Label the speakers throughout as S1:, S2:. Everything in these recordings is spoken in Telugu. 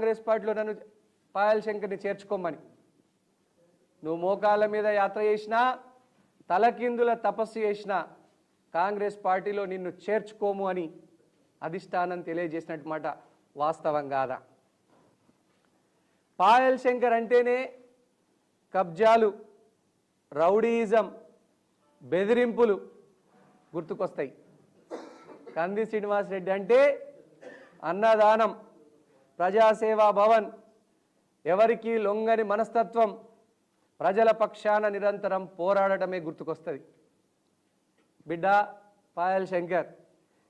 S1: కాంగ్రెస్ పార్టీలో నన్ను పాయల్ శంకర్ని చేర్చుకోమని. నువ్వు మోకాళ్ళ మీద యాత్ర చేసినా, తలకిందుల తపస్సు చేసినా కాంగ్రెస్ పార్టీలో నిన్ను చేర్చుకోము అని అధిష్టానం తెలియజేసినట్టు మాట వాస్తవం కాదా? పాయల్ శంకర్ అంటేనే కబ్జాలు, రౌడీయిజం, బెదిరింపులు గుర్తుకొస్తాయి. కంది శ్రీనివాస్ రెడ్డి అంటే అన్నదానం, ప్రజాసేవా భవన్, ఎవరికి లొంగని మనస్తత్వం, ప్రజల పక్షాన నిరంతరం పోరాడటమే గుర్తుకొస్తుంది. బిడ్డ పాయల్ శంకర్,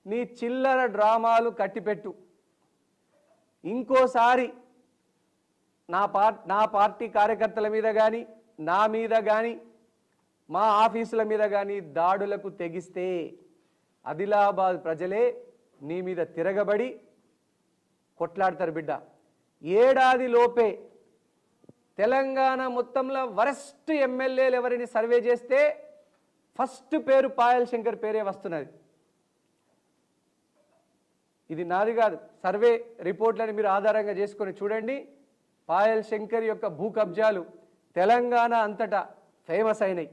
S1: నీ చిల్లర డ్రామాలు కట్టిపెట్టు. ఇంకోసారి నా పార్టీ కార్యకర్తల మీద కానీ, నా మీద కానీ, మా ఆఫీసుల మీద కానీ దాడులకు తెగిస్తే ఆదిలాబాద్ ప్రజలే నీ మీద తిరగబడి కొట్లాడతారు బిడ్డ. ఏడాది లోపే తెలంగాణ మొత్తంలో వరస్ట్ ఎమ్మెల్యేలు ఎవరిని సర్వే చేస్తే ఫస్ట్ పేరు పాయల్ శంకర్ పేరే వస్తున్నది. ఇది నాది కాదు, సర్వే రిపోర్ట్లను మీరు ఆధారంగా చేసుకొని చూడండి. పాయల్ శంకర్ యొక్క భూ కబ్జాలు తెలంగాణ అంతటా ఫేమస్ అయినాయి.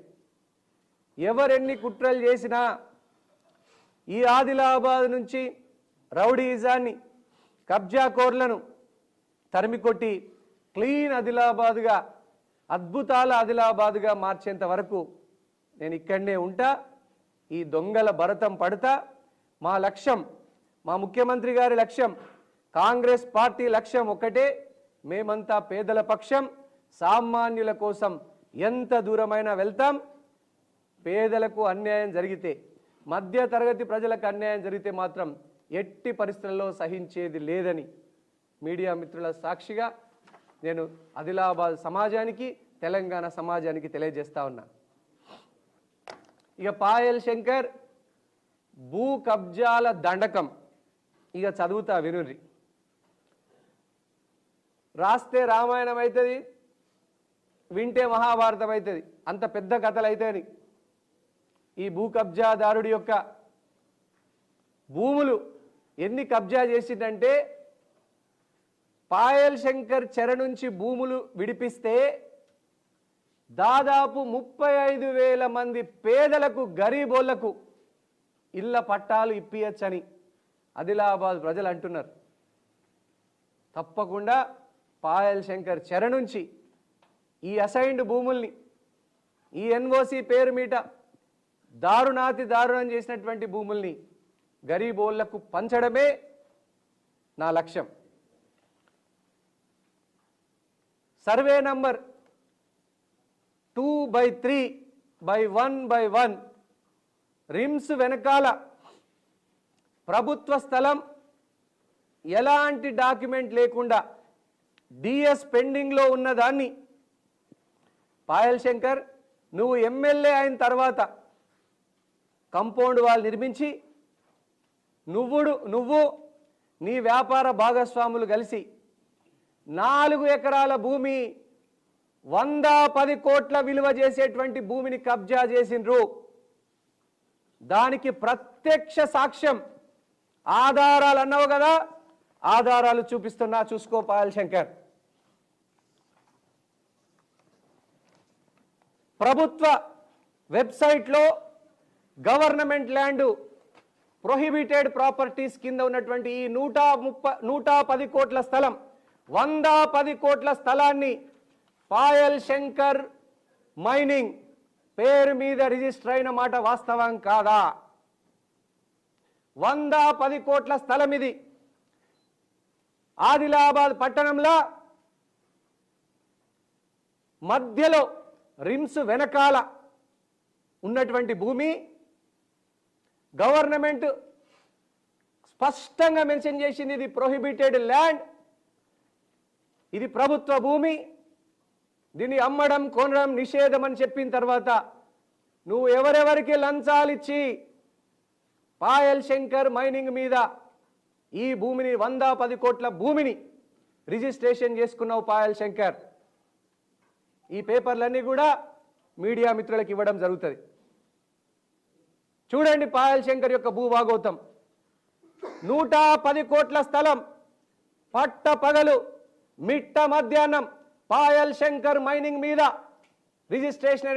S1: ఎవరెన్ని కుట్రలు చేసినా ఈ ఆదిలాబాద్ నుంచి రౌడీయిజాన్ని, కబ్జా కోర్లను తరిమికొట్టి క్లీన్ ఆదిలాబాద్గా, అద్భుతాల ఆదిలాబాద్గా మార్చేంత వరకు నేను ఇక్కడనే ఉంటా. ఈ దొంగల భరతం పడతా. మా లక్ష్యం, మా ముఖ్యమంత్రి గారి లక్ష్యం, కాంగ్రెస్ పార్టీ లక్ష్యం ఒకటే. మేమంతా పేదల పక్షం, సామాన్యుల కోసం ఎంత దూరమైనా వెళ్తాం. పేదలకు అన్యాయం జరిగితే, మధ్య తరగతి ప్రజలకు అన్యాయం జరిగితే మాత్రం ఎట్టి పరిస్థితుల్లో సహించేది లేదని మీడియా మిత్రుల సాక్షిగా నేను ఆదిలాబాద్ సమాజానికి, తెలంగాణ సమాజానికి తెలియజేస్తా ఉన్నా. ఇక పాయల్ శంకర్ భూ కబ్జాల దండకం ఇక చదువుతా వినుర్రి. రాస్తే రామాయణం అవుతుంది, వింటే మహాభారతం అవుతుంది, అంత పెద్ద కథలు అవుతాయని. ఈ భూ కబ్జాదారుడి యొక్క భూములు ఎన్ని కబ్జా చేసిందంటే, పాయల్ శంకర్ చెర నుంచి భూములు విడిపిస్తే దాదాపు 35,000 మంది పేదలకు, గరీబోళ్లకు ఇళ్ల పట్టాలు ఇప్పియచ్చని ఆదిలాబాద్ ప్రజలు అంటున్నారు. తప్పకుండా పాయల్ శంకర్ చెర నుంచి ఈ అసైన్డ్ భూముల్ని, ఈ ఎన్ఓసి పేరు మీట దారుణం చేసినటువంటి భూముల్ని గరీబోళ్లకు పంచడమే నా లక్ష్యం. సర్వే నంబర్ 2/3/1/1 రిమ్స్ వెనకాల ప్రభుత్వ స్థలం, ఎలాంటి డాక్యుమెంట్ లేకుండా డిఎస్ పెండింగ్లో ఉన్నదాన్ని పాయల్ శంకర్ నువ్వు ఎమ్మెల్యే అయిన తర్వాత కంపౌండ్ వాల్ నిర్మించి నువ్వు నీ వ్యాపార భాగస్వాములు కలిసి 4 ఎకరాల భూమి, 110 కోట్ల విలువ చేసేటువంటి భూమిని కబ్జా చేసిండ్రు. దానికి ప్రత్యక్ష సాక్ష్యం, ఆధారాలు అన్నావు కదా, ఆధారాలు చూపిస్తున్నా, చూసుకో పాయల్ శంకర్. ప్రభుత్వ వెబ్సైట్లో గవర్నమెంట్ ల్యాండ్, ప్రొహిబిటెడ్ ప్రాపర్టీస్ కింద ఉన్నటువంటి ఈ 110 కోట్ల స్థలం, 110 కోట్ల స్థలాన్ని పాయల్ శంకర్ మైనింగ్ పేరు మీద రిజిస్టర్ అయిన మాట వాస్తవం కాదా? 110 కోట్ల స్థలం ఇది. ఆదిలాబాద్ పట్టణంలో మధ్యలో రిమ్స్ వెనకాల ఉన్నటువంటి భూమి గవర్నమెంట్ స్పష్టంగా మెన్షన్ చేసింది, ఇది ప్రొహిబిటెడ్ ల్యాండ్, ఇది ప్రభుత్వ భూమి, దీన్ని అమ్మడం, కొనడం నిషేధం అని చెప్పిన తర్వాత నువ్వు ఎవరెవరికి లంచాలు ఇచ్చి పాయల్ శంకర్ మైనింగ్ మీద ఈ భూమిని 110 కోట్ల భూమిని రిజిస్ట్రేషన్ చేసుకున్నావు పాయల్ శంకర్. ఈ పేపర్లన్నీ కూడా మీడియా మిత్రులకు ఇవ్వడం జరుగుతుంది. చూడండి పాయల్ శంకర్ యొక్క భూభాగోతం. 110 కోట్ల స్థలం పట్ట పగలు మిట్ట మధ్యాహ్నం పాయల్ శంకర్ మైనింగ్ మీద రిజిస్ట్రేషన్